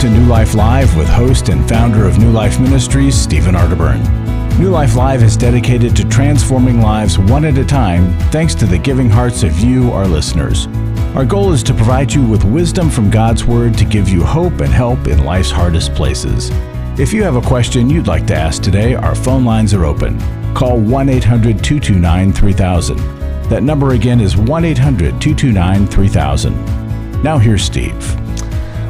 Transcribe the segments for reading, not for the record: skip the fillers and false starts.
to New Life Live with host and founder of New Life Ministries, Stephen Arterburn. New Life Live is dedicated to transforming lives one at a time thanks to the giving hearts of you, our listeners. Our goal is to provide you with wisdom from God's Word to give you hope and help in life's hardest places. If you have a question you'd like to ask today, our phone lines are open. Call 1-800-229-3000. That number again is 1-800-229-3000. Now here's Steve.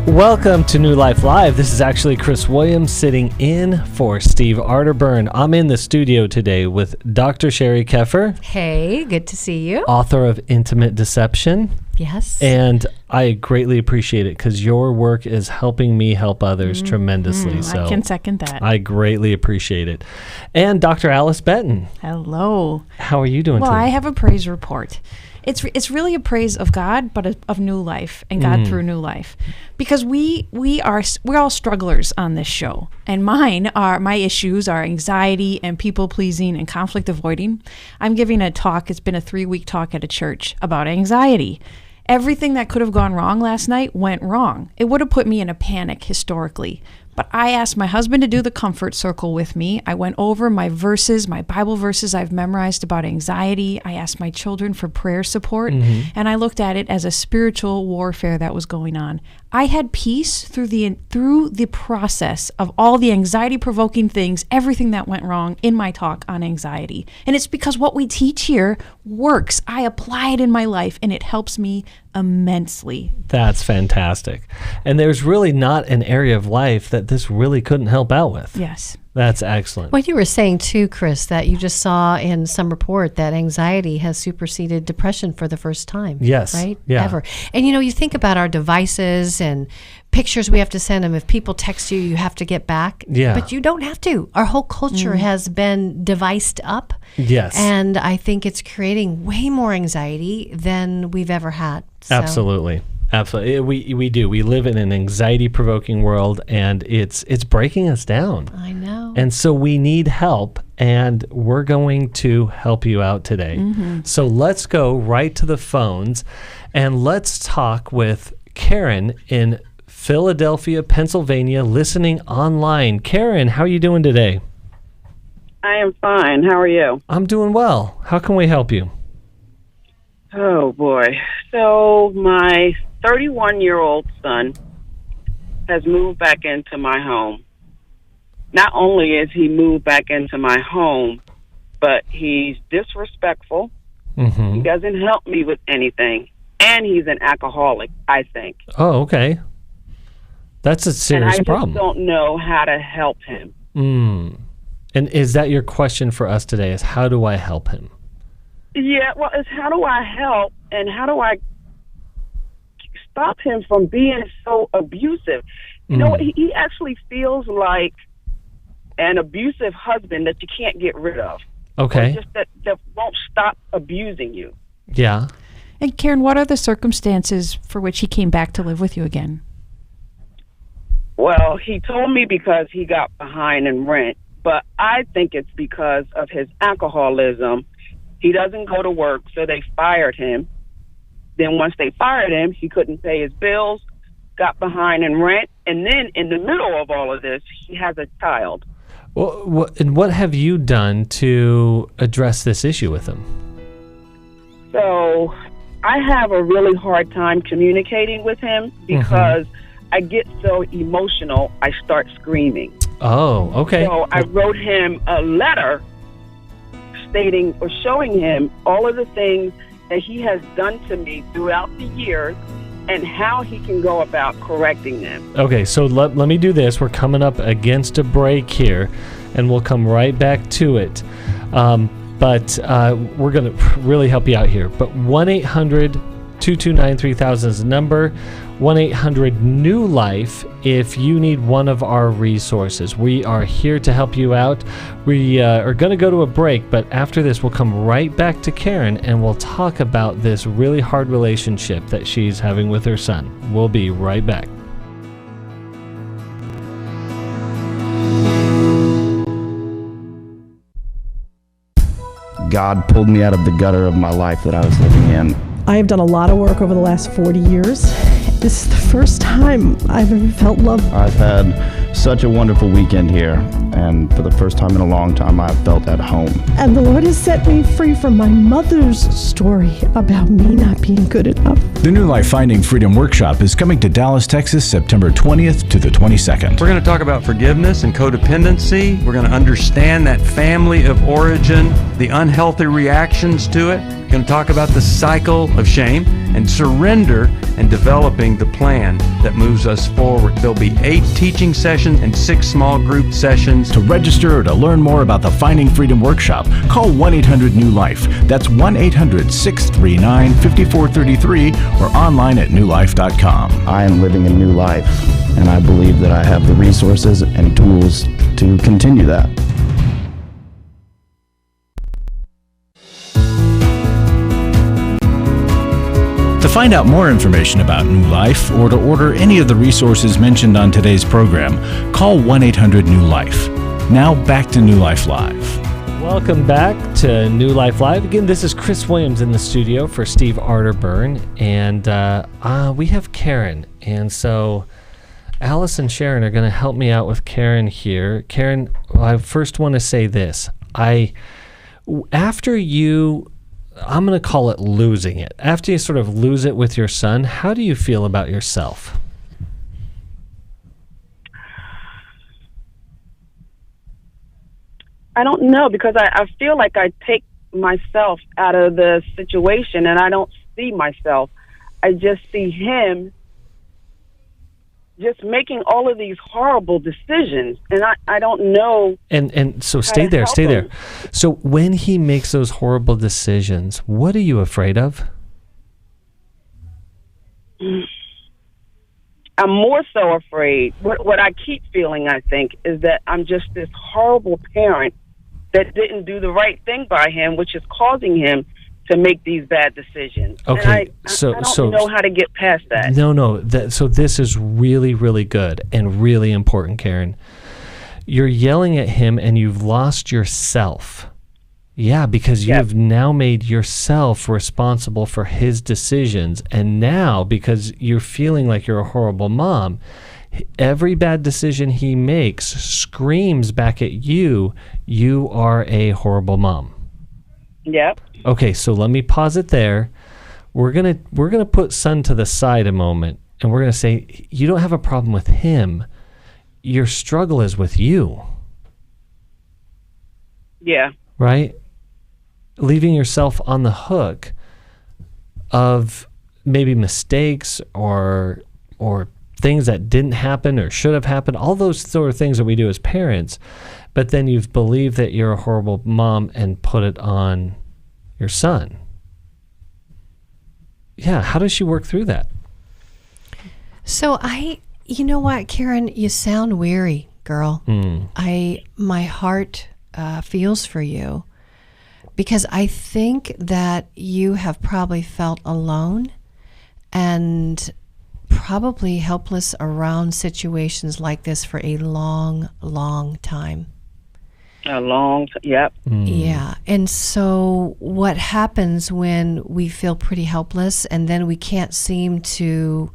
Welcome to New Life Live. This is actually Chris Williams sitting in for Steve Arterburn. I'm in the studio today with Dr. Sheri Keffer. Hey, good to see you. Author of Intimate Deception. Yes. And I greatly appreciate it because your work is helping me help others tremendously. So I can second that. I greatly appreciate it. And Dr. Alice Benton. Hello. How are you doing today? Well, I have a praise report. It's really a praise of God, but of new life and God through new life, because we're all strugglers on this show, and my issues are anxiety and people pleasing and conflict avoiding. I'm giving a talk. It's been a 3-week talk at a church about anxiety. Everything that could have gone wrong last night went wrong. It would have put me in a panic historically. But I asked my husband to do the comfort circle with me. I went over my Bible verses I've memorized about anxiety. I asked my children for prayer support, and I looked at it as a spiritual warfare that was going on. I had peace through the process of all the anxiety-provoking things, everything that went wrong in my talk on anxiety. And it's because what we teach here works. I apply it in my life, and it helps me immensely. That's fantastic. And there's really not an area of life that this really couldn't help out with. Yes. That's excellent. Well, you were saying too, Chris, that you just saw in some report that anxiety has superseded depression for the first time. Yes. Right? Yeah. Ever. And you think about our devices and pictures we have to send them. If people text you, you have to get back. Yeah. But you don't have to. Our whole culture has been deviced up. Yes. And I think it's creating way more anxiety than we've ever had. So. Absolutely. Absolutely. We do. We live in an anxiety-provoking world, and it's breaking us down. I know. And so we need help, and we're going to help you out today. So let's go right to the phones, and let's talk with Karen in Philadelphia, Pennsylvania, listening online. Karen, how are you doing today? I am fine. How are you? I'm doing well. How can we help you? Oh, boy. So my 31-year-old son has moved back into my home. Not only is he moved back into my home, but he's disrespectful. He doesn't help me with anything. And he's an alcoholic, I think. Oh, okay. That's a serious problem. And I just don't know how to help him. And is that your question for us today, is how do I help him? Yeah, well, it's how do I help, and how do I stop him from being so abusive? You know, he actually feels like an abusive husband that you can't get rid of. Okay. Or just that won't stop abusing you. Yeah. And Karen, what are the circumstances for which he came back to live with you again? Well, he told me because he got behind in rent, but I think it's because of his alcoholism. He doesn't go to work, so they fired him. Then once they fired him, he couldn't pay his bills, got behind in rent, and then in the middle of all of this, he has a child. Well, what have you done to address this issue with him? So I have a really hard time communicating with him because I get so emotional, I start screaming. Oh, okay. So I wrote him a letter stating or showing him all of the things that he has done to me throughout the years and how he can go about correcting them. Okay, so let me do this. We're coming up against a break here, and we'll come right back to it. But we're going to really help you out here. But 1-800-229-3000 is the number. 1-800-NEW-LIFE if you need one of our resources. We are here to help you out. We are going to go to a break, but after this, we'll come right back to Karen, and we'll talk about this really hard relationship that she's having with her son. We'll be right back. God pulled me out of the gutter of my life that I was living in. I have done a lot of work over the last 40 years This is the first time I've ever felt love. I've had such a wonderful weekend here, and for the first time in a long time, I've felt at home. And the Lord has set me free from my mother's story about me not being good enough. The New Life Finding Freedom Workshop is coming to Dallas, Texas, September 20th to the 22nd. We're going to talk about forgiveness and codependency. We're going to understand that family of origin, the unhealthy reactions to it. We're going to talk about the cycle of shame and surrender and developing the plan that moves us forward. There'll be 8 teaching sessions and 6 small group sessions. To register or to learn more about the Finding Freedom Workshop, call 1-800-NEW-LIFE. That's 1-800-639-5433 or online at newlife.com. I am living a new life, and I believe that I have the resources and tools to continue that. To find out more information about New Life or to order any of the resources mentioned on today's program, call 1-800-NEW-LIFE. Now back to New Life Live. Welcome back to New Life Live. Again, this is Chris Williams in the studio for Steve Arterburn, and we have Karen. And so Alice and Sharon are going to help me out with Karen here. Karen, I first want to say this. I'm going to call it losing it. After you sort of lose it with your son, how do you feel about yourself? I don't know, because I feel like I take myself out of the situation and I don't see myself. I just see him just making all of these horrible decisions, and I don't know. And so stay there. So when he makes those horrible decisions, what are you afraid of? I'm more so afraid. What I keep feeling, I think, is that I'm just this horrible parent that didn't do the right thing by him, which is causing him to make these bad decisions. Okay, and I don't know how to get past that. No. So this is really, really good and really important, Karen. You're yelling at him and you've lost yourself. Yeah, because you've now made yourself responsible for his decisions. And now, because you're feeling like you're a horrible mom, every bad decision he makes screams back at you, you are a horrible mom. Yep. Okay, so let me pause it there. We're gonna put son to the side a moment, and we're gonna say you don't have a problem with him. Your struggle is with you. Yeah. Right? Leaving yourself on the hook of maybe mistakes or things that didn't happen or should have happened, all those sort of things that we do as parents, but then you've believed that you're a horrible mom and put it on your son. Yeah, how does she work through that? So you know what, Karen, you sound weary, girl. My heart feels for you, because I think that you have probably felt alone and probably helpless around situations like this for a long, long time. Yep. Yeah. And so what happens when we feel pretty helpless and then we can't seem to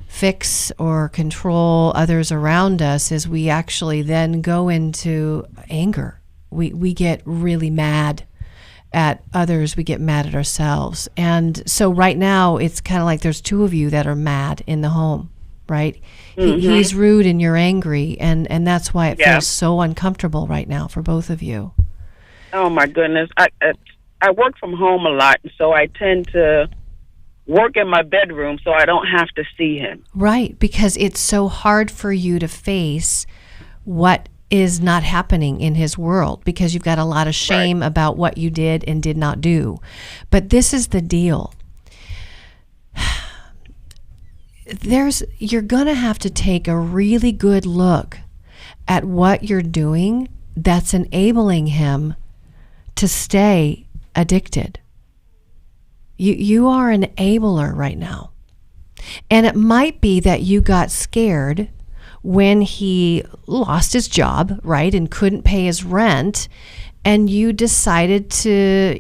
fix or control others around us is we actually then go into anger. We get really mad at others. We get mad at ourselves. And so right now it's kind of like there's 2 of you that are mad in the home, right? He's rude and you're angry, and that's why it feels so uncomfortable right now for both of you. Oh my goodness. I work from home a lot, so I tend to work in my bedroom so I don't have to see him. Right, because it's so hard for you to face what is not happening in his world, because you've got a lot of shame about what you did and did not do. But this is the deal. You're going to have to take a really good look at what you're doing that's enabling him to stay addicted. You are an enabler right now. And it might be that you got scared when he lost his job, right, and couldn't pay his rent, and you decided to,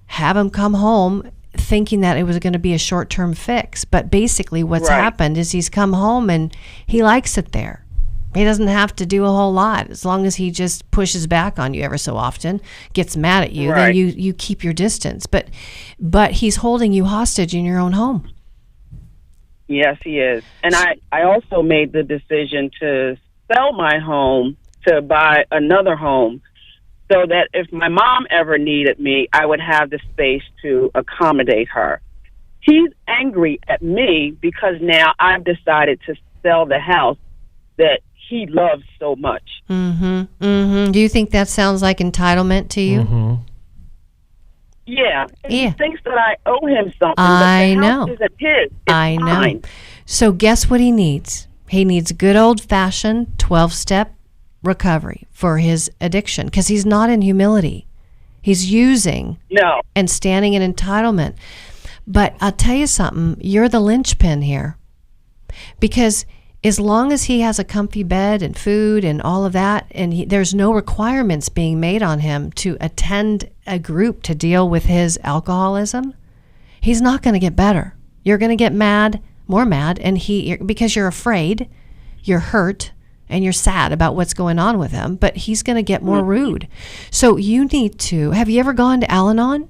have him come home thinking that it was going to be a short-term fix. But basically what's happened is he's come home and he likes it there. He doesn't have to do a whole lot. As long as he just pushes back on you ever so often, gets mad at you, then you keep your distance. But he's holding you hostage in your own home. Yes, he is. And I also made the decision to sell my home to buy another home so that if my mom ever needed me, I would have the space to accommodate her. He's angry at me because now I've decided to sell the house that he loves so much. Mm-hmm. Mm-hmm. Do you think that sounds like entitlement to you? Mm-hmm. Yeah. Yeah. He thinks that I owe him something, I but the know. house isn't his. It's I mine. know. So guess what he needs? He needs good old-fashioned 12-step recovery for his addiction because he's not in humility. He's using and standing in entitlement. But I'll tell you something. You're the linchpin here because as long as he has a comfy bed and food and all of that, and there's no requirements being made on him to attend a group to deal with his alcoholism, he's not going to get better. You're going to get mad, more mad, and because you're afraid, you're hurt, and you're sad about what's going on with him, but he's going to get more rude. So you need to, have you ever gone to Al-Anon?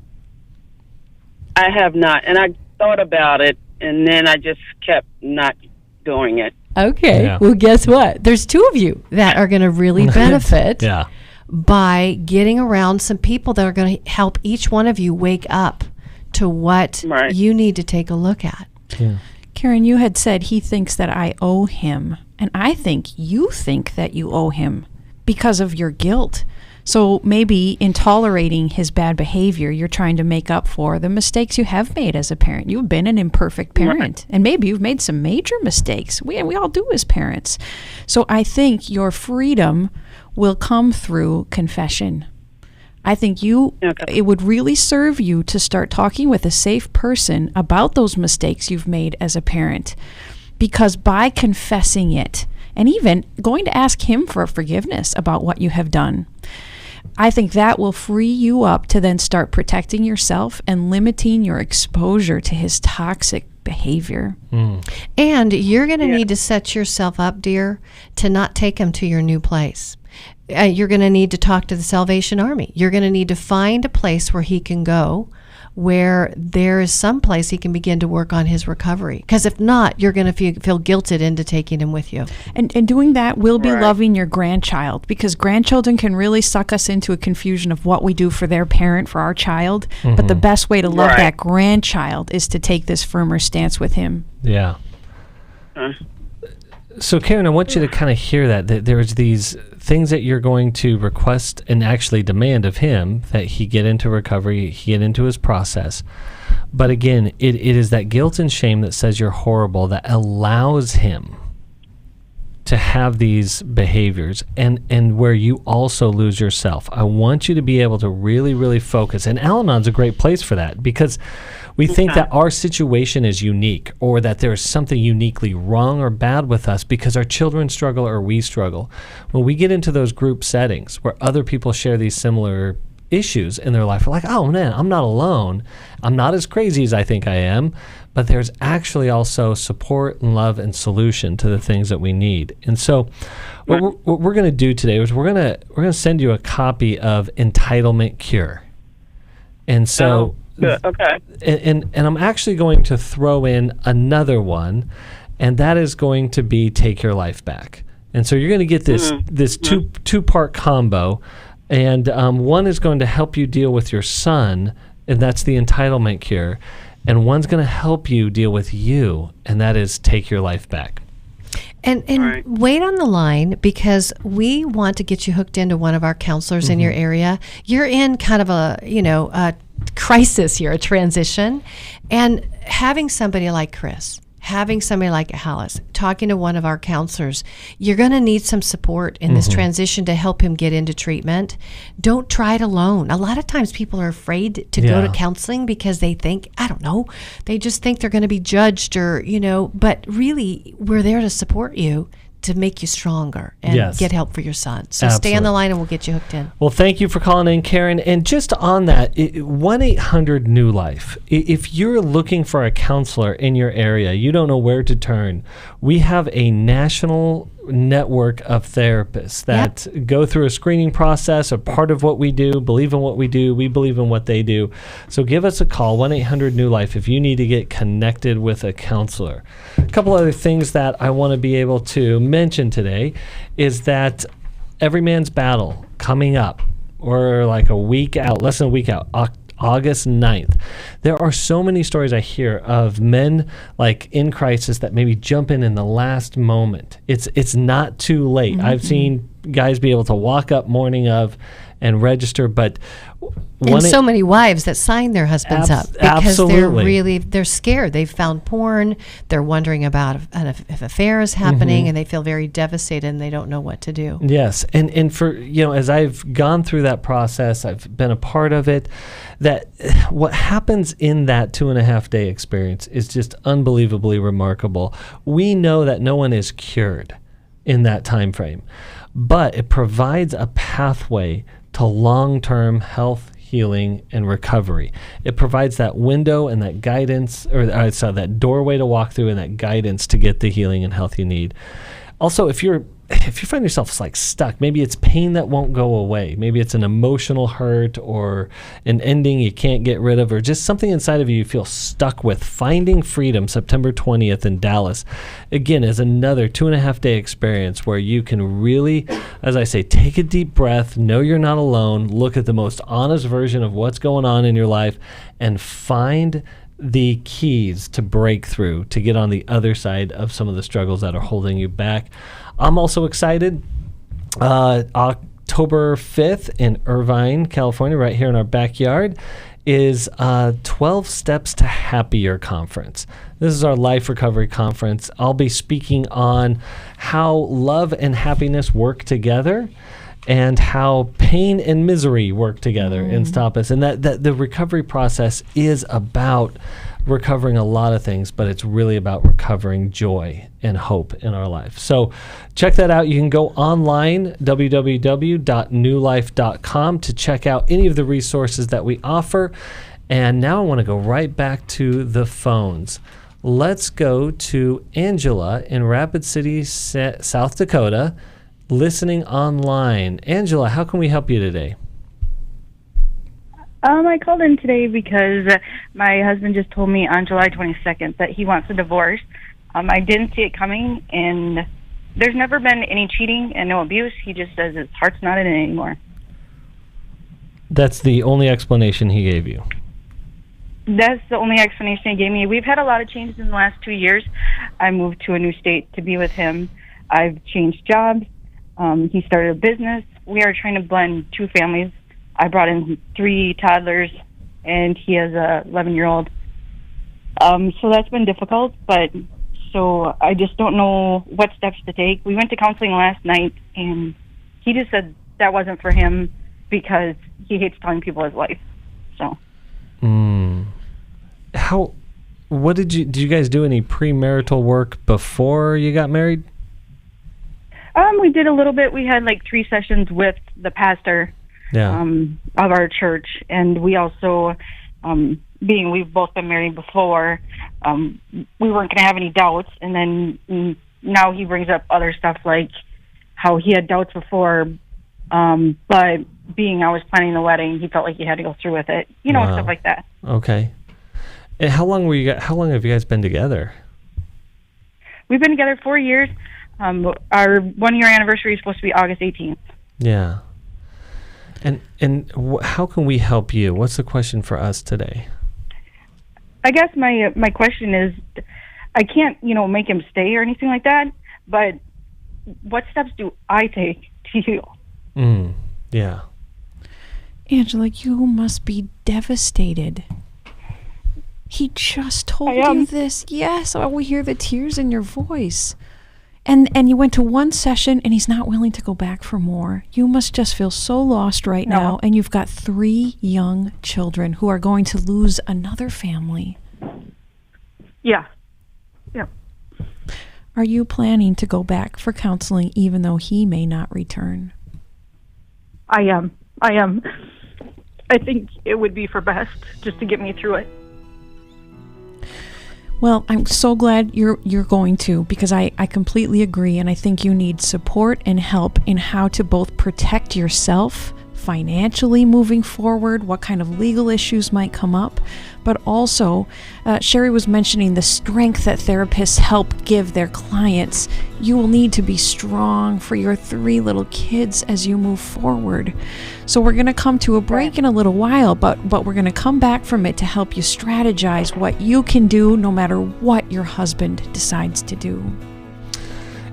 I have not, and I thought about it, and then I just kept not doing it. Okay. Yeah. Well, guess what? There's two of you that are going to really benefit by getting around some people that are going to help each one of you wake up to what you need to take a look at. Yeah. Karen, you had said he thinks that I owe him, and I think you think that you owe him because of your guilt. So maybe in tolerating his bad behavior, you're trying to make up for the mistakes you have made as a parent. You've been an imperfect parent, and maybe you've made some major mistakes. We all do as parents. So I think your freedom will come through confession. I think it would really serve you to start talking with a safe person about those mistakes you've made as a parent, because by confessing it and even going to ask him for forgiveness about what you have done, I think that will free you up to then start protecting yourself and limiting your exposure to his toxic behavior. And you're going to need to set yourself up, dear, to not take him to your new place. You're going to need to talk to the Salvation Army. You're going to need to find a place where he can go, where there is some place he can begin to work on his recovery. Because if not, you're going to feel guilted into taking him with you. And doing that will be loving your grandchild, because grandchildren can really suck us into a confusion of what we do for their parent, for our child. But the best way to love that grandchild is to take this firmer stance with him. Yeah. So, Karen, I want you to kind of hear that there's these things that you're going to request and actually demand of him, that he get into recovery, he get into his process. But again, it is that guilt and shame that says you're horrible that allows him to have these behaviors, and where you also lose yourself. I want you to be able to really, really focus. And Al-Anon's a great place for that, because we think that our situation is unique, or that there's something uniquely wrong or bad with us because our children struggle or we struggle. When we get into those group settings where other people share these similar issues in their life, we're like, oh man, I'm not alone. I'm not as crazy as I think I am. But there's actually also support and love and solution to the things that we need. And so what we're going to do today is we're going to send you a copy of Entitlement Cure. And so and I'm actually going to throw in another one, and that is going to be Take Your Life Back. And so you're going to get this two-part combo, and one is going to help you deal with your son, and that's the Entitlement Cure. And one's going to help you deal with you, and that is Take Your Life Back. And wait on the line, because we want to get you hooked into one of our counselors in your area. You're in kind of a crisis here, a transition, and having somebody like Chris, having somebody like Alice, talking to one of our counselors, you're going to need some support in this transition to help him get into treatment. Don't try it alone. A lot of times people are afraid to go to counseling because they think, I don't know, they just think they're going to be judged, or, but really we're there to support you to make you stronger and Yes. get help for your son. So stay on the line and we'll get you hooked in. Well, thank you for calling in, Karen. And just on that, 1-800-NEW-LIFE. If you're looking for a counselor in your area, you don't know where to turn, we have a national network of therapists that go through a screening process, are part of what we do, believe in what we do, we believe in what they do. So give us a call, 1-800-NEW-LIFE, if you need to get connected with a counselor. A couple other things that I want to be able to mention today is that Every Man's Battle coming up. We're like a week out, less than a week out, August 9th. There are so many stories I hear of men like in crisis that maybe jump in the last moment. It's not too late. I've seen guys be able to walk up morning of and register, but and so many wives that sign their husbands up because they're scared. They've found porn. They're wondering about if affair is happening, and they feel very devastated and they don't know what to do. Yes, and for as I've gone through that process, I've been a part of it. That what happens in that 2.5 day experience is just unbelievably remarkable. We know that no one is cured in that time frame, but it provides a pathway to long-term health, healing, and recovery. It provides that window and that guidance, that doorway to walk through and that guidance to get the healing and health you need. Also, if you find yourself like stuck, maybe it's pain that won't go away. Maybe it's an emotional hurt or an ending you can't get rid of, or just something inside of you feel stuck with. Finding Freedom, September 20th in Dallas, again, is another 2.5 day experience where you can really, as I say, take a deep breath, know you're not alone, look at the most honest version of what's going on in your life, and find the keys to breakthrough to get on the other side of some of the struggles that are holding you back. I'm also excited. October 5th in Irvine, California, right here in our backyard, is 12 Steps to Happier Conference. This is our Life Recovery Conference. I'll be speaking on how love and happiness work together, and how pain and misery work together and stop us. And that the recovery process is about recovering a lot of things, but it's really about recovering joy and hope in our life. So check that out. You can go online, www.newlife.com, to check out any of the resources that we offer. And now I want to go right back to the phones. Let's go to Angela in Rapid City, South Dakota, listening online. Angela, how can we help you today? I called in today because my husband just told me on July 22nd that he wants a divorce. I didn't see it coming, and there's never been any cheating and no abuse. He just says his heart's not in it anymore. That's the only explanation he gave you? That's the only explanation he gave me. We've had a lot of changes in the last 2 years. I moved to a new state to be with him. I've changed jobs. He started a business. We are trying to blend two families. I brought in 3 toddlers, and he has a 11-year-old. So that's been difficult, but so I just don't know what steps to take. We went to counseling last night, and he just said that wasn't for him because he hates telling people his life. So. Did you guys do any premarital work before you got married? We did a little bit. We had like 3 sessions with the pastor of our church, and we also, being we've both been married before, we weren't going to have any doubts. And then now he brings up other stuff like how he had doubts before, but being I was planning the wedding, he felt like he had to go through with it, stuff like that. Okay. And how long have you guys been together? We've been together 4 years. Our 1-year anniversary is supposed to be August 18th. Yeah. And how can we help you? What's the question for us today? I guess my question is, I can't, make him stay or anything like that, but what steps do I take to heal? Yeah. Angela, you must be devastated. He just told you this. Yes, we hear the tears in your voice. And you went to 1 session, and he's not willing to go back for more. You must just feel so lost right now, and you've got 3 young children who are going to lose another family. Yeah. Yep. are you planning to go back for counseling even though he may not return? I am. I think it would be for best just to get me through it. Well, I'm so glad you're going to, because I completely agree, and I think you need support and help in how to both protect yourself financially moving forward, what kind of legal issues might come up, but also Sheri was mentioning the strength that therapists help give their clients. You will need to be strong for your 3 little kids as you move forward. So we're going to come to a break in a little while, but we're going to come back from it to help you strategize what you can do no matter what your husband decides to do.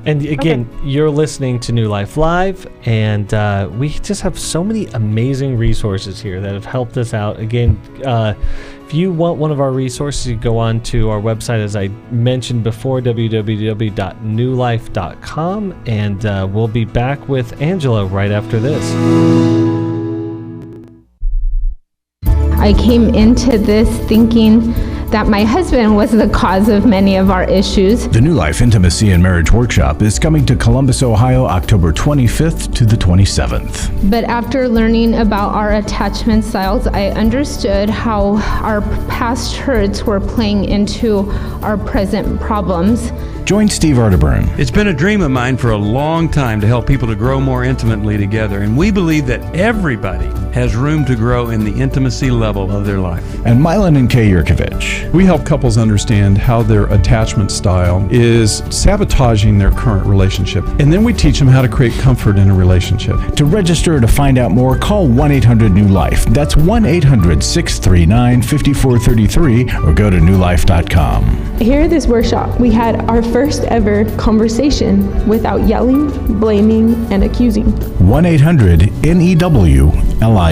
And again, You're listening to New Life Live, and we just have so many amazing resources here that have helped us out. Again, if you want one of our resources, you go on to our website, as I mentioned before, www.newlife.com, and we'll be back with Angela right after this. I came into this thinking that my husband was the cause of many of our issues. The New Life Intimacy and Marriage Workshop is coming to Columbus, Ohio, October 25th to the 27th. But after learning about our attachment styles, I understood how our past hurts were playing into our present problems. Join Steve Arterburn. It's been a dream of mine for a long time to help people to grow more intimately together, and we believe that everybody has room to grow in the intimacy level of their life. And Milan and Kay Yurkovich. We help couples understand how their attachment style is sabotaging their current relationship, and then we teach them how to create comfort in a relationship. To register or to find out more, call 1-800-NEW-LIFE. That's 1-800-639-5433, or go to newlife.com. Here at this workshop, we had our first ever conversation without yelling, blaming, and accusing. 1-800-NEW-LIFE.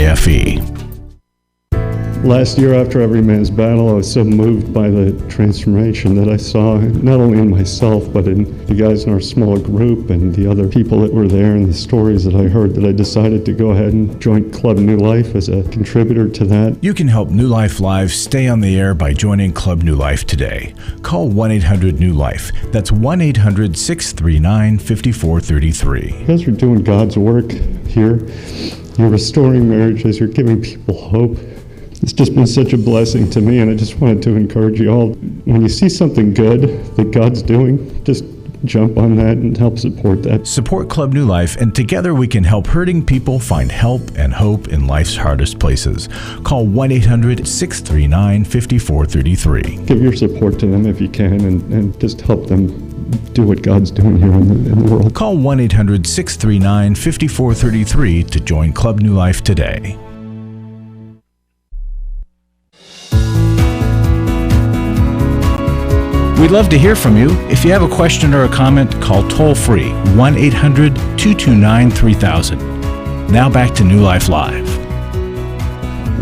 Last year, after Every Man's Battle, I was so moved by the transformation that I saw not only in myself, but in the guys in our small group and the other people that were there and the stories that I heard, that I decided to go ahead and join Club New Life as a contributor to that. You can help New Life Live stay on the air by joining Club New Life today. Call 1-800-NEW-LIFE. That's 1-800-639-5433. You guys are doing God's work here. You're restoring marriages. You're giving people hope. It's just been such a blessing to me, and I just wanted to encourage you all. When you see something good that God's doing, just jump on that and help support that. Support Club New Life, and together we can help hurting people find help and hope in life's hardest places. Call 1-800-639-5433. Give your support to them if you can, and just help them do what God's doing here in the world. Call 1-800-639-5433 to join Club New Life today. We'd love to hear from you. If you have a question or a comment, call toll-free 1-800-229-3000. Now back to New Life Live.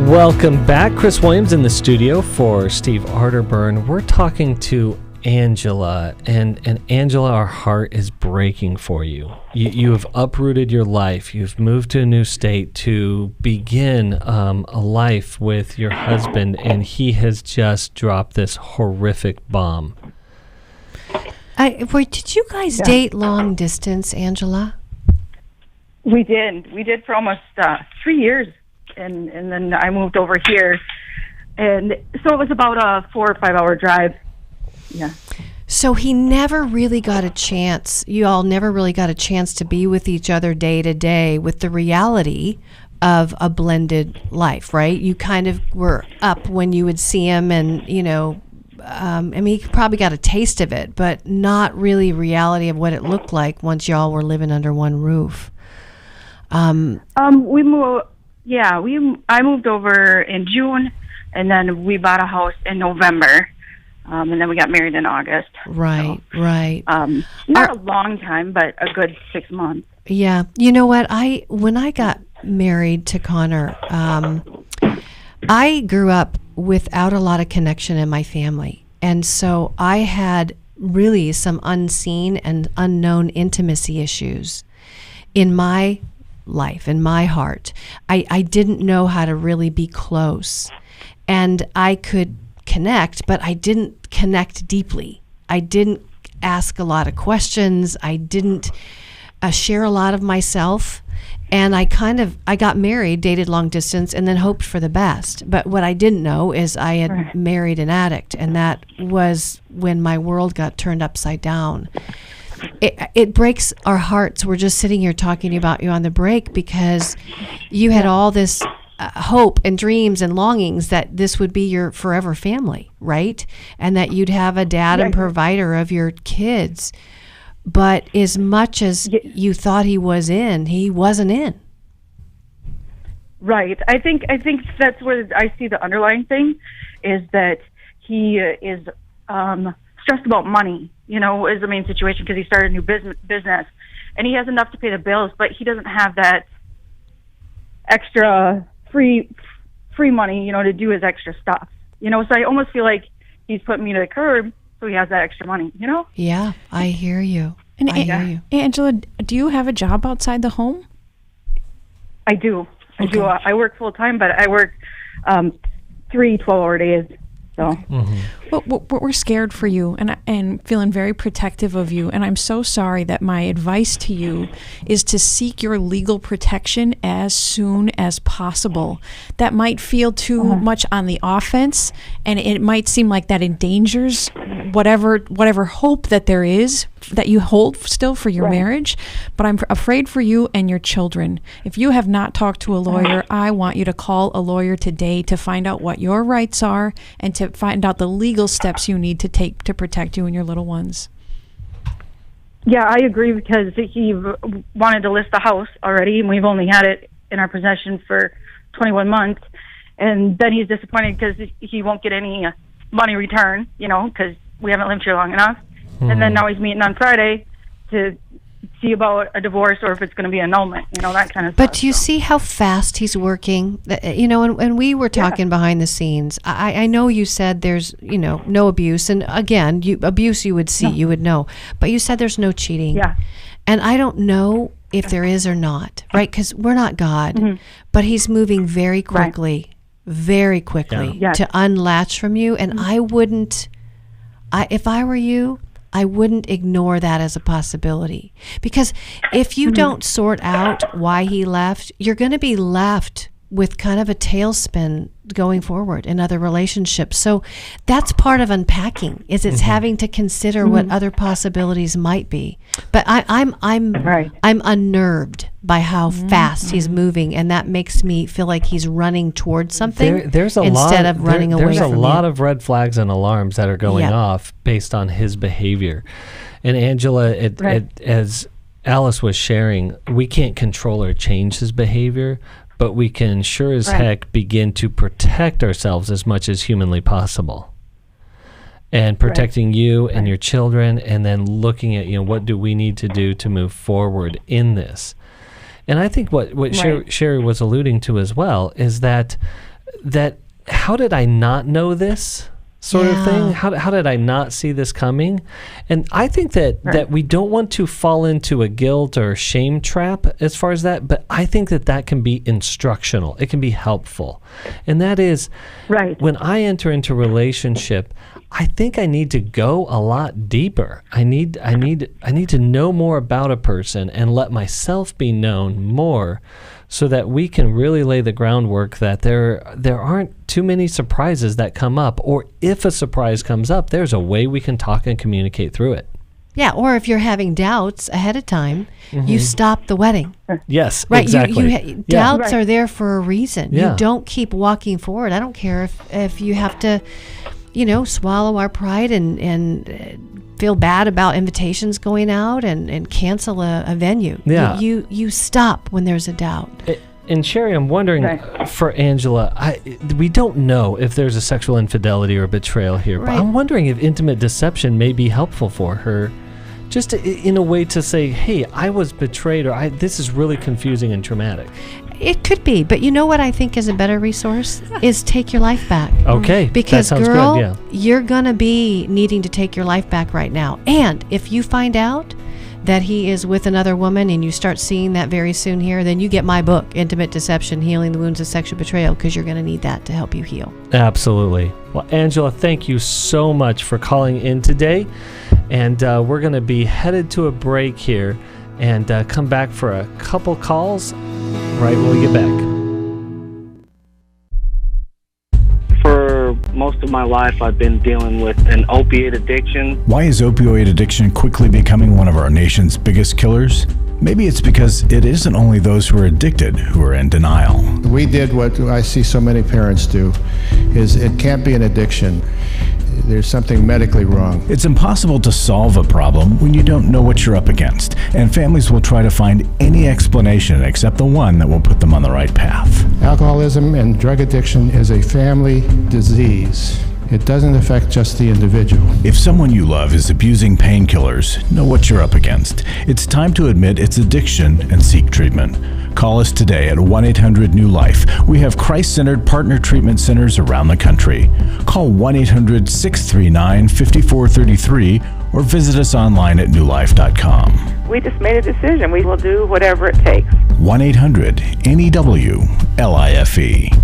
Welcome back. Chris Williams in the studio for Steve Arterburn. We're talking to Angela, and Angela, our heart is breaking for you. You have uprooted your life. You've moved to a new state to begin a life with your husband, and he has just dropped this horrific bomb. Did you guys date long distance, Angela? We did. We did for almost 3 years, and then I moved over here, and so it was about a 4 or 5 hour drive. Yeah. So he never really got a chance. You all never really got a chance to be with each other day to day with the reality of a blended life, right? You kind of were up when you would see him, and I mean, you probably got a taste of it, but not really reality of what it looked like once y'all were living under one roof. We moved. Yeah, I moved over in June, and then we bought a house in November, and then we got married in August. Right, so, right. Not a long time, but a good 6 months. Yeah, you know what? When I got married to Connor, I grew up without a lot of connection in my family. And so I had really some unseen and unknown intimacy issues in my life, in my heart. I didn't know how to really be close. And I could connect, but I didn't connect deeply. I didn't ask a lot of questions. I didn't share a lot of myself. And I got married, dated long distance, and then hoped for the best. But what I didn't know is I had married an addict, and that was when my world got turned upside down. It breaks our hearts. We're just sitting here talking about you on the break because you had all this hope and dreams and longings that this would be your forever family, right? And that you'd have a dad and provider of your kids. But as much as you thought he was in, he wasn't in. Right. I think that's where I see the underlying thing is that he is stressed about money, is the main situation because he started a new business and he has enough to pay the bills, but he doesn't have that extra free money, to do his extra stuff. So I almost feel like he's putting me to the curb so he has that extra money, Yeah, I hear you. And I hear you. Angela, do you have a job outside the home? I do. I do. I work full time, but I work 3 12-hour days. So, well, we're scared for you and feeling very protective of you. And I'm so sorry that my advice to you is to seek your legal protection as soon as possible. That might feel too much on the offense, and it might seem like that endangers whatever hope that there is that you hold still for your marriage. But I'm afraid for you and your children. If you have not talked to a lawyer, I want you to call a lawyer today to find out what your rights are and to find out the legal steps you need to take to protect you and your little ones. Yeah, I agree because he wanted to list the house already, and we've only had it in our possession for 21 months. And then he's disappointed because he won't get any money return, because we haven't lived here long enough. And then now he's meeting on Friday to see about a divorce or if it's going to be annulment, that kind of stuff. But do you see how fast he's working? And we were talking behind the scenes. I know you said there's, no abuse. And again, abuse you would see, you would know. But you said there's no cheating. Yeah. And I don't know if there is or not, right? Because we're not God. But he's moving very quickly, to unlatch from you. And if I were you, I wouldn't ignore that as a possibility. Because if you don't sort out why he left, you're going to be left with kind of a tailspin going forward in other relationships. So that's part of unpacking, is it's having to consider what other possibilities might be. But I'm unnerved by how fast he's moving, and that makes me feel like he's running towards something instead of running away from you. There's a lot of red flags and alarms that are going off based on his behavior. And Angela, as Alice was sharing, we can't control or change his behavior, but we can sure as heck begin to protect ourselves as much as humanly possible. And protecting you and your children, and then looking at, what do we need to do to move forward in this. And I think what Sheri was alluding to as well is that how did I not know this sort of thing? How did I not see this coming? And I think that we don't want to fall into a guilt or shame trap as far as that, but I think that can be instructional. It can be helpful. And that is when I enter into a relationship, I think I need to go a lot deeper. I need to know more about a person and let myself be known more, so that we can really lay the groundwork that there aren't too many surprises that come up, or if a surprise comes up, there's a way we can talk and communicate through it. Yeah, or if you're having doubts ahead of time, you stop the wedding. Yes, right. Exactly. Doubts are there for a reason. You don't keep walking forward. I don't care if you have to, swallow our pride and feel bad about invitations going out and cancel a venue. Yeah. You stop when there's a doubt. And Sheri, I'm wondering for Angela, we don't know if there's a sexual infidelity or betrayal here, but I'm wondering if intimate deception may be helpful for her, just in a way to say, hey, I was betrayed, or this is really confusing and traumatic. It could be, but you know what I think is a better resource is take your life back. Okay, because that sounds girl, good, you're gonna be needing to take your life back right now. And if you find out that he is with another woman, and you start seeing that very soon here, then you get my book, Intimate Deception, Healing the Wounds of Sexual Betrayal, because you're going to need that to help you heal. Absolutely. Well, Angela, thank you so much for calling in today. And we're going to be headed to a break here and come back for a couple calls right when we get back. For most of my life, I've been dealing with an opiate addiction. Why is opioid addiction quickly becoming one of our nation's biggest killers? Maybe it's because it isn't only those who are addicted who are in denial. We did what I see so many parents do, is it can't be an addiction. There's something medically wrong. It's impossible to solve a problem when you don't know what you're up against, and families will try to find any explanation except the one that will put them on the right path. Alcoholism and drug addiction is a family disease. It doesn't affect just the individual. If someone you love is abusing painkillers, know what you're up against. It's time to admit it's addiction and seek treatment. Call us today at 1-800-NEW-LIFE. We have Christ-centered partner treatment centers around the country. Call 1-800-639-5433 or visit us online at newlife.com. We just made a decision. We will do whatever it takes. 1-800-NEW-LIFE.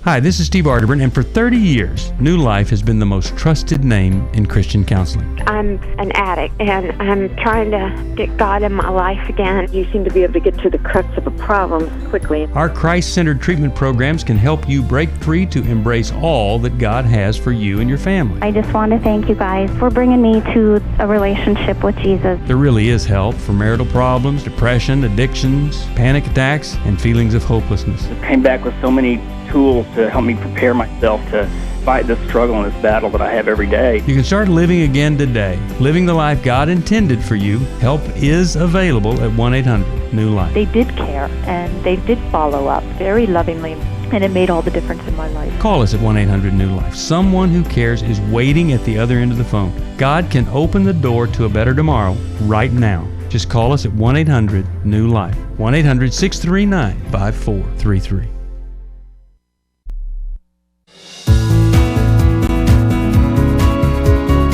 Hi, this is Steve Arterburn, and for 30 years, New Life has been the most trusted name in Christian counseling. I'm an addict, and I'm trying to get God in my life again. You seem to be able to get to the crux of a problem quickly. Our Christ-centered treatment programs can help you break free to embrace all that God has for you and your family. I just want to thank you guys for bringing me to a relationship with Jesus. There really is help for marital problems, depression, addictions, panic attacks, and feelings of hopelessness. I came back with so many tools to help me prepare myself to fight this struggle and this battle that I have every day. You can start living again today, living the life God intended for you. Help is available at 1-800-NEW-LIFE. They did care, and they did follow up very lovingly, and it made all the difference in my life. Call us at 1-800-NEW-LIFE. Someone who cares is waiting at the other end of the phone. God can open the door to a better tomorrow right now. Just call us at 1-800-NEW-LIFE. 1-800-639-5433.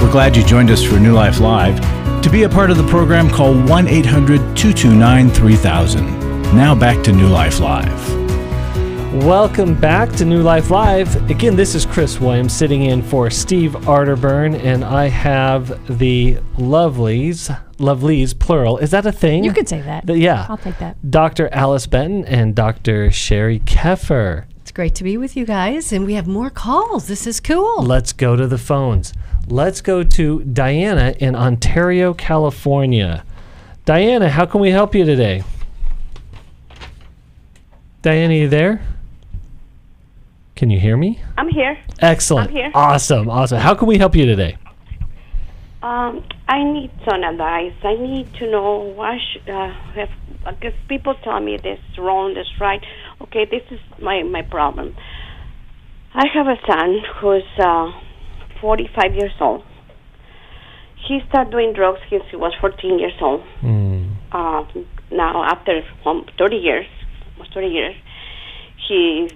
We're glad you joined us for New Life Live. To be a part of the program, call 1-800-229-3000. Now back to New Life Live. Welcome back to New Life Live. Again, this is Chris Williams sitting in for Steve Arterburn, and I have the lovelies, plural. Is that a thing? You could say that. Yeah. I'll take that. Dr. Alice Benton and Dr. Sheri Keffer. It's great to be with you guys, and we have more calls. This is cool. Let's go to the phones. Let's go to Diana in Ontario, California. Diana, how can we help you today? Diana, you there? Can you hear me? I'm here. Excellent. I'm here. Awesome. How can we help you today? I need some advice. I need to know why because people tell me this is wrong, this is right. Okay, this is my problem. I have a son who's 45 years old. He started doing drugs since he was 14 years old. Now, after 30 years, he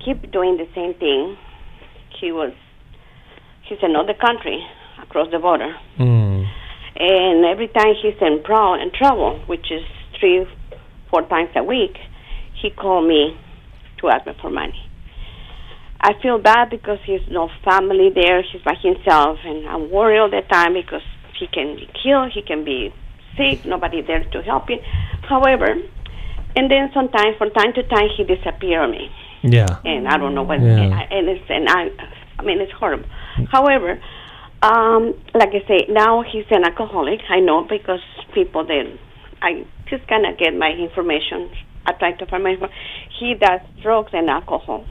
keep doing the same thing. He's in another country across the border, and every time he's in trouble, which is 3-4 times a week, he called me to ask me for money. I feel bad because he's no family there. He's by himself, and I'm worried all the time because he can be killed, he can be sick, nobody there to help him. However, and then sometimes, from time to time, he disappears on me. Yeah. And I don't know what. Yeah. I mean, it's horrible. However, like I say, now he's an alcoholic. I know because I just kind of get my information. I try to find my information. He does drugs and alcohol.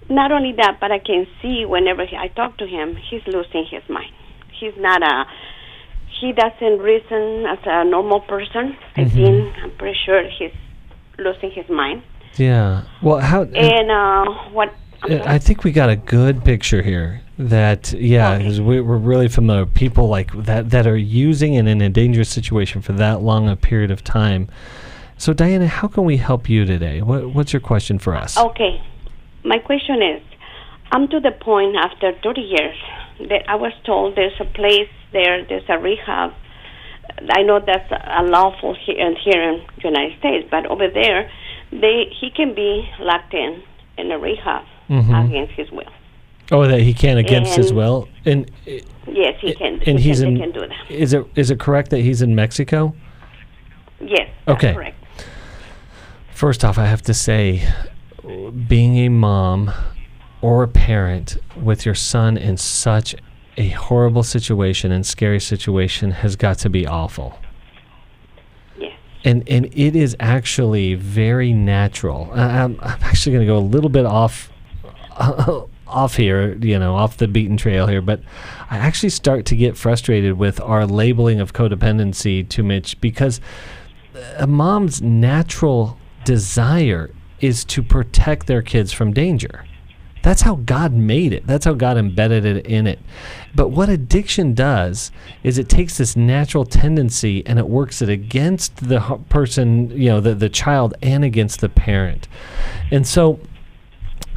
Not only that, but I can see whenever I talk to him, he's losing his mind. He doesn't reason as a normal person. I'm pretty sure he's losing his mind. Yeah. Well, what? I think we got a good picture here. That because we're really familiar with people like that are using and in a dangerous situation for that long a period of time. So, Diana, how can we help you today? What's your question for us? Okay. My question is, I'm to the point after 30 years that I was told there's a place there's a rehab I know that's unlawful here in the United States, but over there, he can be locked in a rehab against his will. Oh, that he can against his will? And yes, he can. And they can do that. Is it correct that he's in Mexico? Yes, that's okay. Correct. First off, I have to say, being a mom or a parent with your son in such a horrible situation and scary situation has got to be awful. Yes. And it is actually very natural. I'm actually going to go a little bit off here, off the beaten trail here, but I actually start to get frustrated with our labeling of codependency too much, because a mom's natural desire is to protect their kids from danger. That's how God made it. That's how God embedded it in it. But what addiction does is it takes this natural tendency and it works it against the person, the child, and against the parent. And so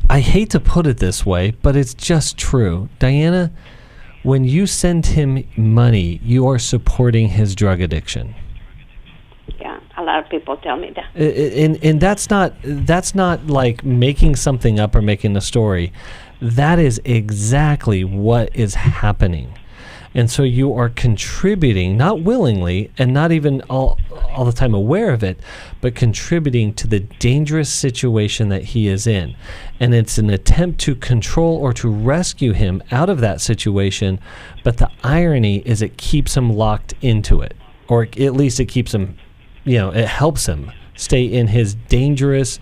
I hate to put it this way, but it's just true. Diana, when you send him money, you are supporting his drug addiction. Yeah, a lot of people tell me that. And that's not like making something up or making a story. That is exactly what is happening. And so you are contributing, not willingly and not even all the time aware of it, but contributing to the dangerous situation that he is in. And it's an attempt to control or to rescue him out of that situation, but the irony is it keeps him locked into it, or at least it keeps him, it helps him stay in his dangerous,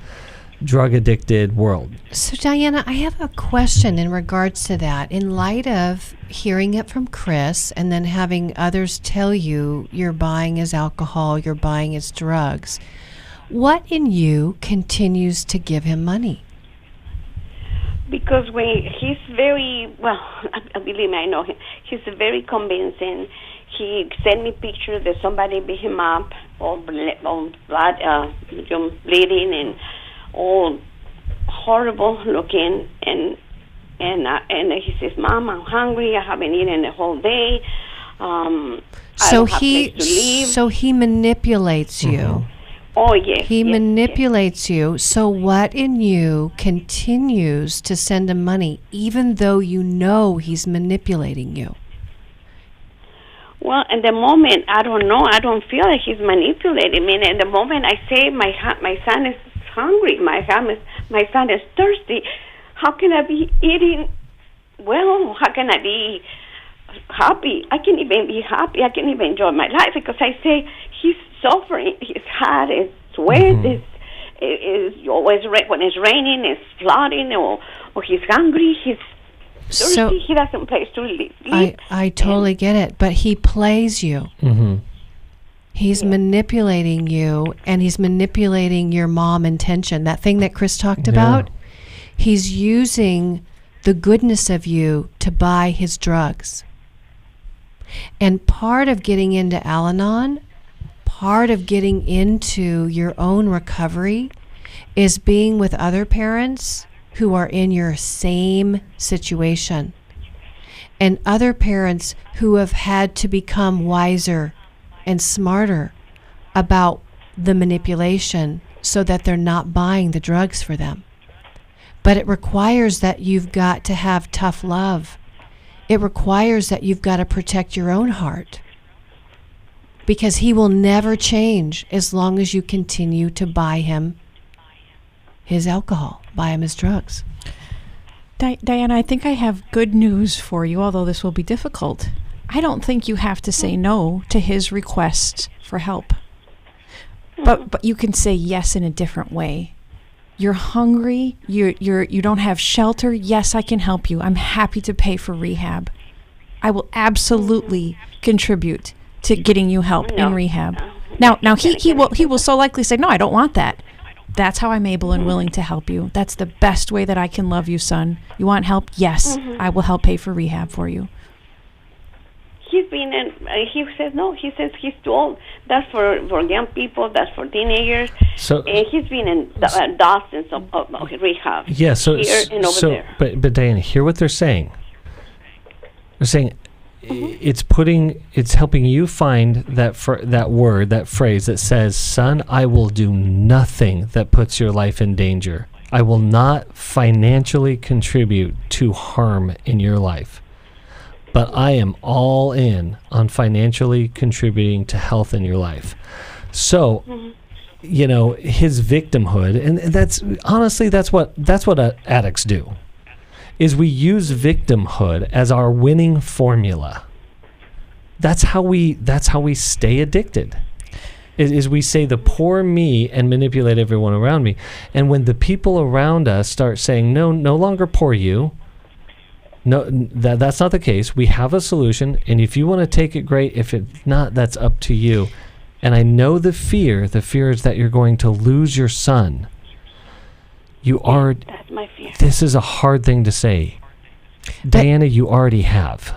drug-addicted world. So, Diana, I have a question in regards to that. In light of hearing it from Chris and then having others tell you you're buying his alcohol, you're buying his drugs, what in you continues to give him money? Because he's very, believe me, I know him. He's very convincing. He sent me pictures that somebody beat him up, all blood, bleeding, and all horrible looking. And he says, "Mom, I'm hungry. I haven't eaten the whole day. I don't have place to live." So he manipulates you. Mm-hmm. Oh, yes. He manipulates you. So what in you continues to send him money, even though you know he's manipulating you? Well, in the moment, I don't know. I don't feel like he's manipulating me. In the moment I say my son is hungry, my son is thirsty, how can I be eating well? How can I be happy? I can't even be happy. I can't even enjoy my life because I say he's suffering. His heart is sweat. Is always when it's raining, it's flooding, or he's hungry. He's thirsty. So he doesn't place to live. I totally get it, but he plays you. Mm-hmm. He's manipulating you, and he's manipulating your mom intention. That thing that Chris talked about, he's using the goodness of you to buy his drugs. And part of getting into Al-Anon, part of getting into your own recovery, is being with other parents who are in your same situation, and other parents who have had to become wiser and smarter about the manipulation so that they're not buying the drugs for them. But it requires that you've got to have tough love. It requires that you've got to protect your own heart, because he will never change as long as you continue to buy him his alcohol, buy him his drugs. Diana, I think I have good news for you, although this will be difficult. I don't think you have to say no to his request for help. But you can say yes in a different way. You're hungry, you don't have shelter. Yes, I can help you. I'm happy to pay for rehab. I will absolutely contribute to getting you help in rehab. Now he will so likely say, "No, I don't want that." That's how I'm able and willing to help you. That's the best way that I can love you, son. You want help? Yes, I will help pay for rehab for you. He says no. He says he's too old. That's for young people. That's for teenagers. So he's been in dozens of rehab. Yeah. Here and over there. But Diana, hear what they're saying. They're saying, it's helping you find that phrase that says, "Son, I will do nothing that puts your life in danger. I will not financially contribute to harm in your life, but I am all in on financially contributing to health in your life." So, his victimhood, and that's honestly that's what addicts do, is we use victimhood as our winning formula. That's how we stay addicted. Is we say the poor me and manipulate everyone around me. And when the people around us start saying, no longer poor you, no, that's not the case. We have a solution, and if you want to take it, great. If it's not, that's up to you. And I know the fear is that you're going to lose your son. That's my fear. This is a hard thing to say. Diana, you already have.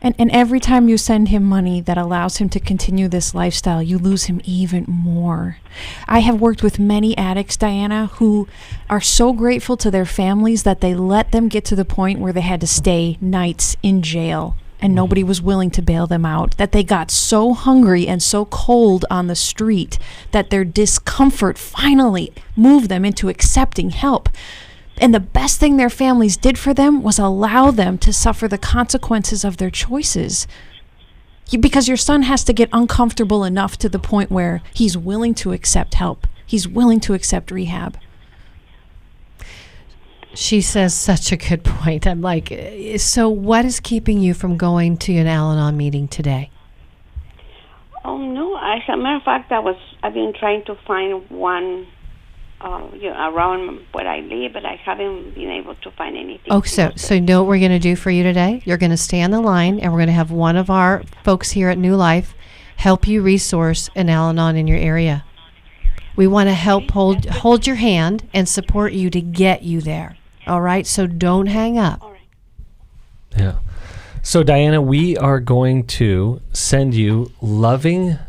And every time you send him money that allows him to continue this lifestyle, you lose him even more. I have worked with many addicts, Diana, who are so grateful to their families that they let them get to the point where they had to stay nights in jail and nobody was willing to bail them out, that they got so hungry and so cold on the street that their discomfort finally moved them into accepting help. And the best thing their families did for them was allow them to suffer the consequences of their choices. Because your son has to get uncomfortable enough to the point where he's willing to accept help. He's willing to accept rehab. She says such a good point. I'm like, so what is keeping you from going to an Al-Anon meeting today? Oh, no. As a matter of fact, I've been trying to find one around where I live, but I haven't been able to find anything. Oh, so you know what we're going to do for you today? You're going to stay on the line, and we're going to have one of our folks here at New Life help you resource an Al-Anon in your area. We want to help hold your hand and support you to get you there. All right? So don't hang up. All right. Yeah. So, Diana, we are going to send you Loving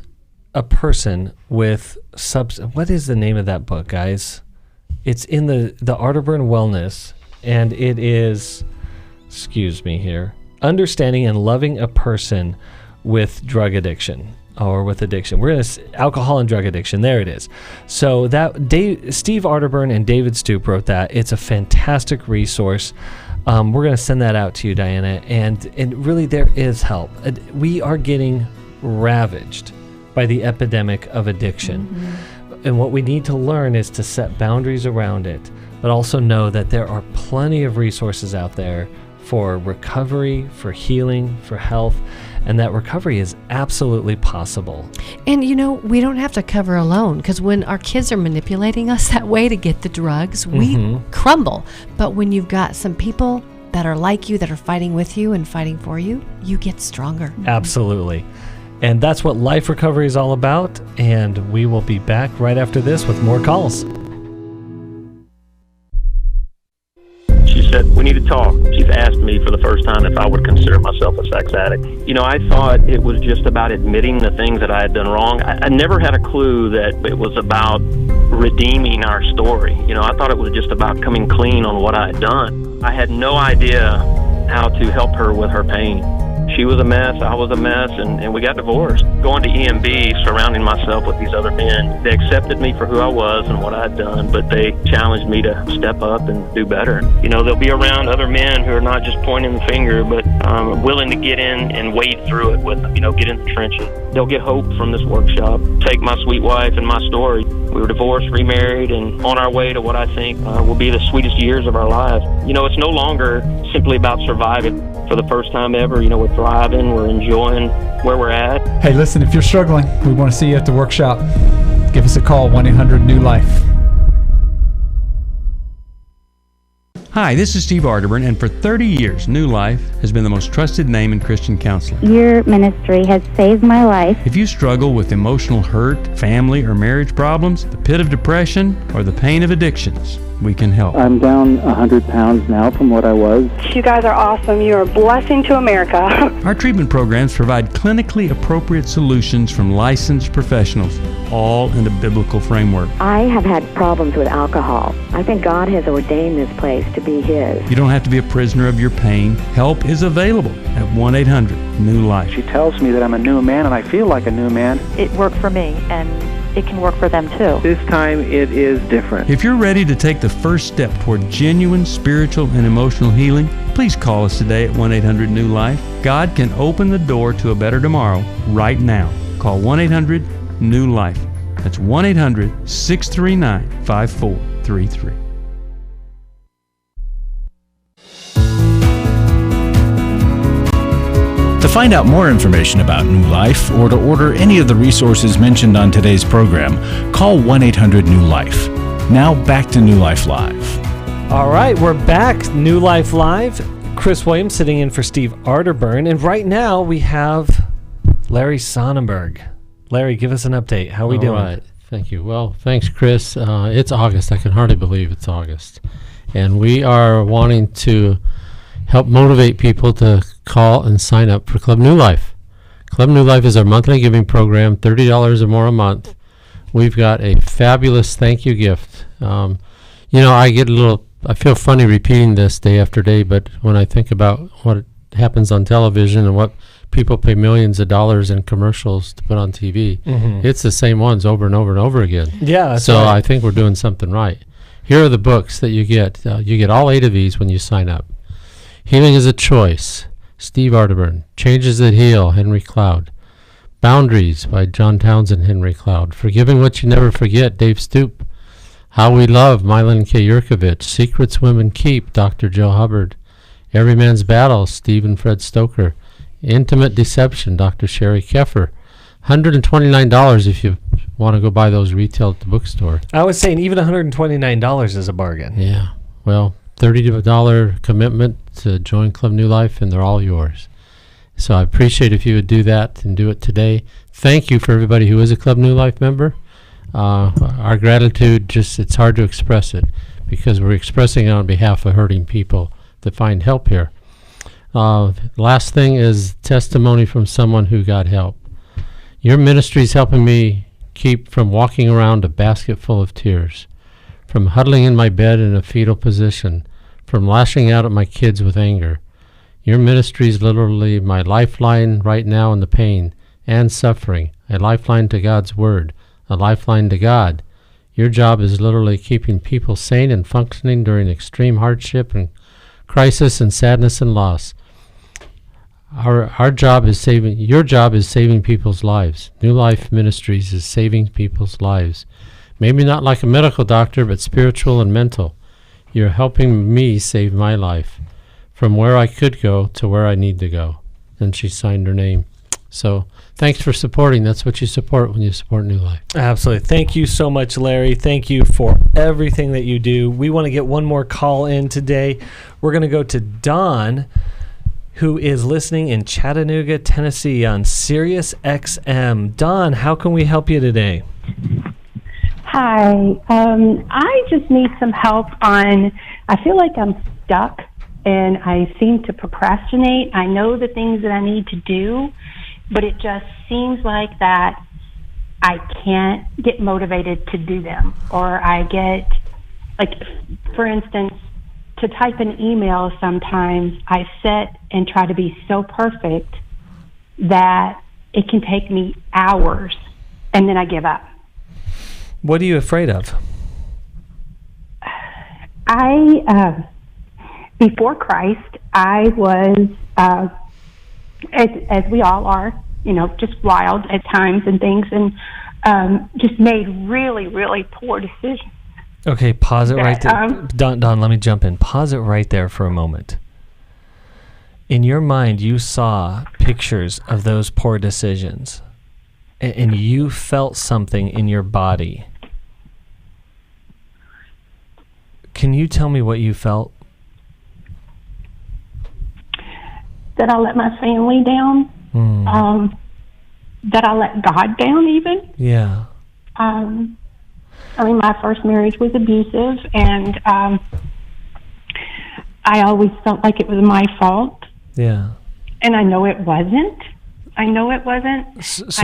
a Person with what is the name of that book, guys? It's in the Arterburn Wellness, and it is, excuse me here, Understanding and Loving a Person with Drug Addiction. Or with addiction. We're going to alcohol and drug addiction. There it is. So that Steve Arterburn and David Stoop wrote that. It's a fantastic resource. We're going to send that out to you, Diana. And really, there is help. We are getting ravaged by the epidemic of addiction. Mm-hmm. And what we need to learn is to set boundaries around it, but also know that there are plenty of resources out there for recovery, for healing, for health, and that recovery is absolutely possible. And we don't have to cover alone, because when our kids are manipulating us that way to get the drugs, we crumble. But when you've got some people that are like you, that are fighting with you and fighting for you, you get stronger. Absolutely. And that's what Life Recovery is all about. And we will be back right after this with more calls. She said, we need to talk. She's asked me for the first time if I would consider myself a sex addict. I thought it was just about admitting the things that I had done wrong. I never had a clue that it was about redeeming our story. I thought it was just about coming clean on what I had done. I had no idea how to help her with her pain. She was a mess, I was a mess, and we got divorced. Going to EMB, surrounding myself with these other men, they accepted me for who I was and what I had done, but they challenged me to step up and do better. They'll be around other men who are not just pointing the finger, but willing to get in and wade through it with them, get in the trenches. They'll get hope from this workshop. Take my sweet wife and my story. We were divorced, remarried, and on our way to what I think will be the sweetest years of our lives. It's no longer simply about surviving. For the first time ever, we're thriving, we're enjoying where we're at. Hey, listen, if you're struggling, we want to see you at the workshop. Give us a call, 1-800-NEW-LIFE. Hi, this is Steve Arterburn, and for 30 years, New Life has been the most trusted name in Christian counseling. Your ministry has saved my life. If you struggle with emotional hurt, family or marriage problems, the pit of depression, or the pain of addictions, we can help. I'm down 100 pounds now from what I was. You guys are awesome. You're a blessing to America. Our treatment programs provide clinically appropriate solutions from licensed professionals, all in a biblical framework. I have had problems with alcohol. I think God has ordained this place to be His. You don't have to be a prisoner of your pain. Help is available at 1-800-NEW-LIFE. She tells me that I'm a new man, and I feel like a new man. It worked for me, and it can work for them too. This time it is different. If you're ready to take the first step toward genuine spiritual and emotional healing, please call us today at 1-800-NEW-LIFE. God can open the door to a better tomorrow right now. Call 1-800-NEW-LIFE. That's 1-800-639-5433. To find out more information about New Life or to order any of the resources mentioned on today's program, call 1-800-NEW-LIFE. Now back to New Life Live. All right, we're back. New Life Live. Chris Williams sitting in for Steve Arterburn. And right now we have Larry Sonnenberg. Larry, give us an update. How are we doing? All right. Thank you. Well, thanks, Chris. It's August. I can hardly believe it's August. And we are wanting to help motivate people to call and sign up for Club New Life. Club New Life is our monthly giving program, $30 or more a month. We've got a fabulous thank you gift. I feel funny repeating this day after day, but when I think about what happens on television and what people pay millions of dollars in commercials to put on TV, it's the same ones over and over and over again. Yeah, that's so right. I think we're doing something right. Here are the books that you get. You get all 8 of these when you sign up. Healing is a Choice, Steve Arterburn. Changes That Heal, Henry Cloud. Boundaries by John Townsend, Henry Cloud. Forgiving What You Never Forget, Dave Stoop. How We Love, Milan K. Yurkovich. Secrets Women Keep, Dr. Joe Hubbard. Every Man's Battle, Steve and Fred Stoker. Intimate Deception, Dr. Sheri Keffer. $129 if you want to go buy those retail at the bookstore. I was saying even $129 is a bargain. Yeah, well, $30 commitment to join Club New Life, and they're all yours. So I appreciate if you would do that and do it today. Thank you for everybody who is a Club New Life member. Our gratitude, it's hard to express it because we're expressing it on behalf of hurting people that find help here. Last thing is testimony from someone who got help. Your ministry is helping me keep from walking around a basket full of tears, from huddling in my bed in a fetal position, from lashing out at my kids with anger. Your ministry is literally my lifeline right now in the pain and suffering, a lifeline to God's Word, a lifeline to God. Your job is literally keeping people sane and functioning during extreme hardship and crisis and sadness and loss. Your job is saving people's lives. New Life Ministries is saving people's lives. Maybe not like a medical doctor, but spiritual and mental. You're helping me save my life from where I could go to where I need to go. And she signed her name. So thanks for supporting. That's what you support when you support New Life. Absolutely. Thank you so much, Larry. Thank you for everything that you do. We want to get one more call in today. We're going to go to Don, who is listening in Chattanooga, Tennessee on Sirius XM. Don, how can we help you today? Hi. I just need some help I feel like I'm stuck and I seem to procrastinate. I know the things that I need to do, but it just seems like that I can't get motivated to do them. Or I get, for instance, to type an email sometimes, I sit and try to be so perfect that it can take me hours, and then I give up. What are you afraid of? Before Christ, I was, as we all are, just wild at times and things, and just made really, really poor decisions. Okay, pause it right there. Don, let me jump in. Pause it right there for a moment. In your mind, you saw pictures of those poor decisions, and you felt something in your body. Can you tell me what you felt? That I let my family down. That I let God down even. Yeah. I mean, my first marriage was abusive, and I always felt like it was my fault. Yeah. And I know it wasn't. I know I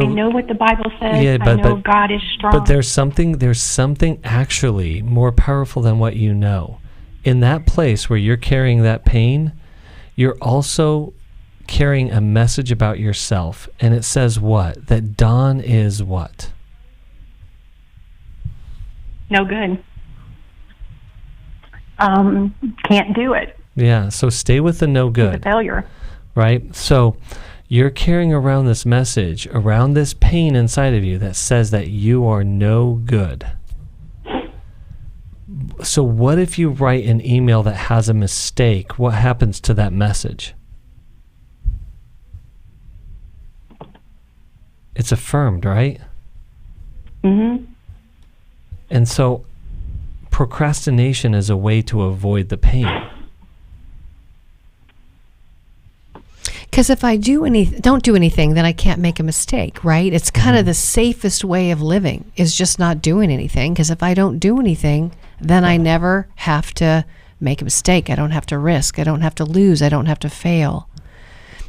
know what the Bible says. Yeah, I know God is strong. But there's something actually more powerful than what you know. In that place where you're carrying that pain, you're also carrying a message about yourself. And it says what? That Dawn is what? No good. Can't do it. Yeah, so stay with the no good. It's a failure. Right? So you're carrying around this message, around this pain inside of you that says that you are no good. So what if you write an email that has a mistake? What happens to that message? It's affirmed, right? Mm-hmm. And so procrastination is a way to avoid the pain. Because if I don't do anything, then I can't make a mistake, right? It's kind of the safest way of living is just not doing anything. Because if I don't do anything, then I never have to make a mistake. I don't have to risk. I don't have to lose. I don't have to fail.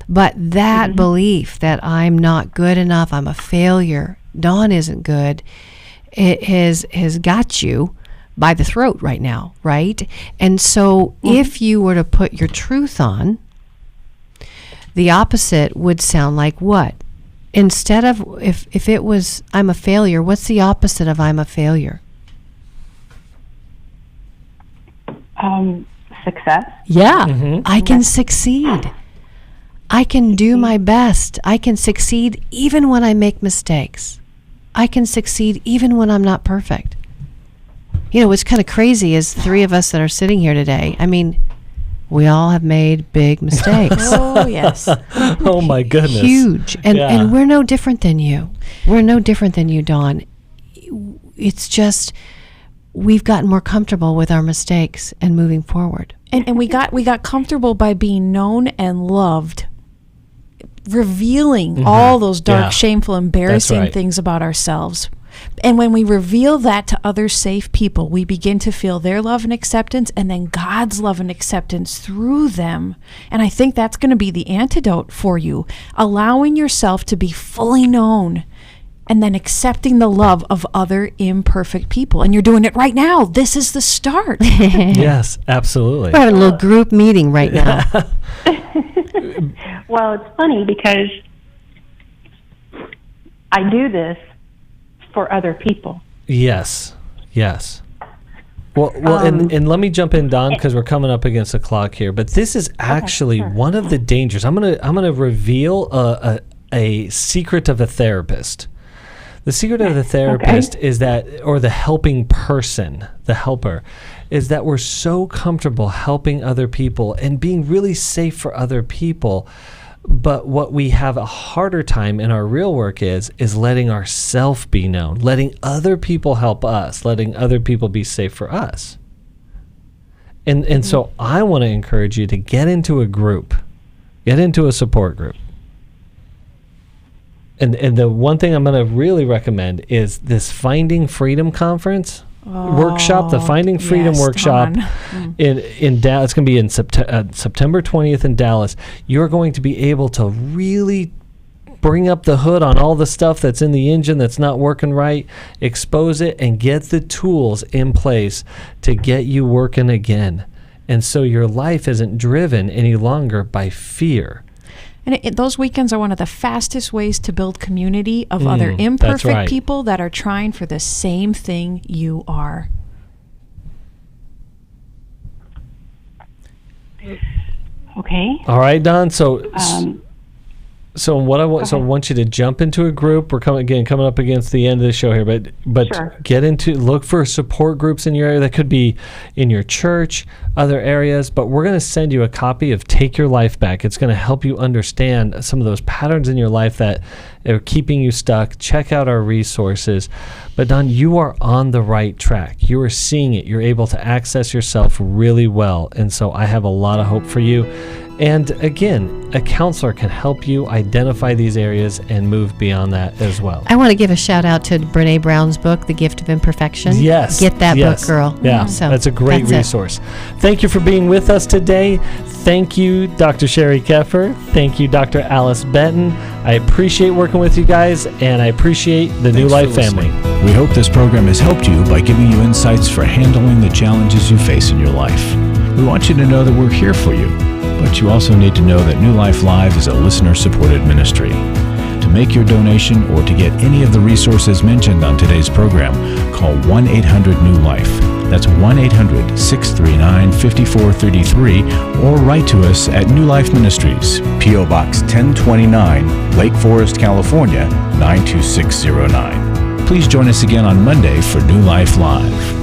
But that belief that I'm not good enough, I'm a failure, Dawn isn't good, it has got you by the throat right now, right? And so if you were to put your truth on, the opposite would sound like what? Instead of, if it was, I'm a failure, what's the opposite of I'm a failure? Success. Yeah, I can succeed. I can do my best. I can succeed even when I make mistakes. I can succeed even when I'm not perfect. You know, what's kind of crazy is three of us that are sitting here today, I mean, we all have made big mistakes. Oh, yes. Oh, my goodness. Huge. And we're no different than you. We're no different than you, Dawn. It's just we've gotten more comfortable with our mistakes and moving forward. And we got comfortable by being known and loved, revealing all those dark, shameful, embarrassing things about ourselves. And when we reveal that to other safe people, we begin to feel their love and acceptance, and then God's love and acceptance through them. And I think that's going to be the antidote for you, allowing yourself to be fully known and then accepting the love of other imperfect people. And you're doing it right now. This is the start. Yes, absolutely. We're having a little group meeting right now. Well, it's funny because I do this for other people. Yes. Well, and let me jump in, Don, because we're coming up against the clock here. But this is actually one of the dangers. I'm gonna reveal a secret of a therapist. The secret of the therapist is that, or the helping person, the helper, is that we're so comfortable helping other people and being really safe for other people. But what we have a harder time in our real work is letting ourselves be known, letting other people help us, letting other people be safe for us. And so I want to encourage you to get into a group, get into a support group. And the one thing I'm going to really recommend is this Finding Freedom Conference workshop, the Finding Freedom workshop in Dallas. It's going to be in September 20th in Dallas. You're going to be able to really bring up the hood on all the stuff that's in the engine that's not working right, expose it, and get the tools in place to get you working again. And so your life isn't driven any longer by fear. And those weekends are one of the fastest ways to build community of other imperfect people that are trying for the same thing you are. Okay. All right, Don. So what I want you to jump into a group. We're coming up against the end of the show here, but sure. Look for support groups in your area. That could be in your church, other areas, but we're going to send you a copy of Take Your Life Back. It's going to help you understand some of those patterns in your life that are keeping you stuck. Check out our resources. But Don, you are on the right track. You are seeing it. You're able to access yourself really well. And so I have a lot of hope for you. And again, a counselor can help you identify these areas and move beyond that as well. I want to give a shout out to Brene Brown's book, The Gift of Imperfection. Yes. Get that book, girl. Yeah, So that's a great resource. Thank you for being with us today. Thank you, Dr. Sheri Keffer. Thank you, Dr. Alice Benton. I appreciate working with you guys, and I appreciate the New Life family. We hope this program has helped you by giving you insights for handling the challenges you face in your life. We want you to know that we're here for you, but you also need to know that New Life Live is a listener-supported ministry. To make your donation or to get any of the resources mentioned on today's program, call 1-800-NEW-LIFE. That's 1-800-639-5433, or write to us at New Life Ministries, P.O. Box 1029, Lake Forest, California, 92609. Please join us again on Monday for New Life Live.